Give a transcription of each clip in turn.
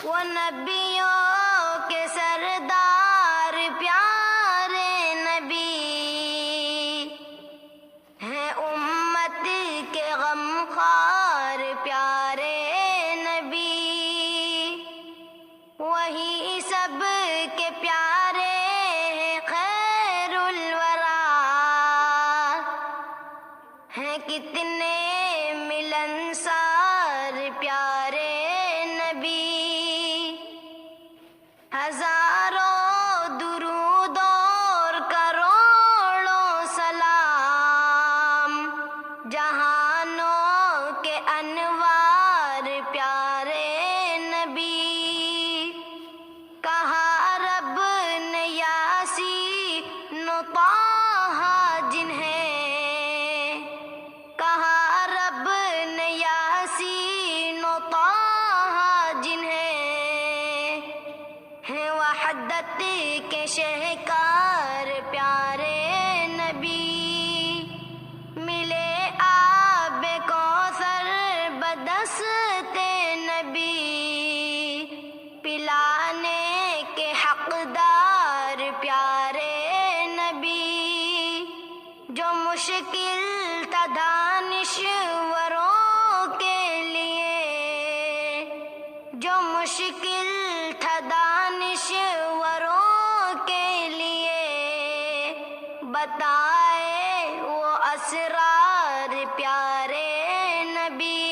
وہ نبیوں کے سردار پیارے نبی ہیں، امت کے غمخوار پیارے نبی، وہی سب کے پیارے ہیں، خیر الورا ہیں، کتنے ملنسار پیارے نبی، ہزاروں درود اور کروڑوں سلام، جہانوں کے انوار پیارے نبی، کہا رب نے یاسین و طٰہٰ جنہیں، کہا رب نے یاسین و طٰہٰ جنہیں، ہیں وحدت کے شہکار پیارے نبی، ملے آب کوثر بدست نبی، پلانے کے حقدار پیارے نبی، جو مشکل تھا دانشوروں کے لیے، جو مشکل تھا دانشوروں کے لیے، بتائے وہ اسرار پیارے نبی،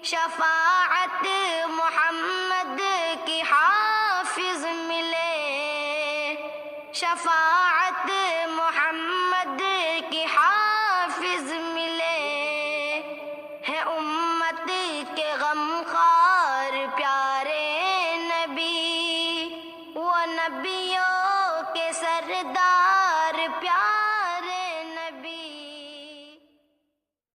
شفاعت محمد کی حافظ ملے، شفاعت محمد کی حافظ ملے، ہے امت کے غمخوار پیارے نبی، وہ نبیوں کے سردار پیارے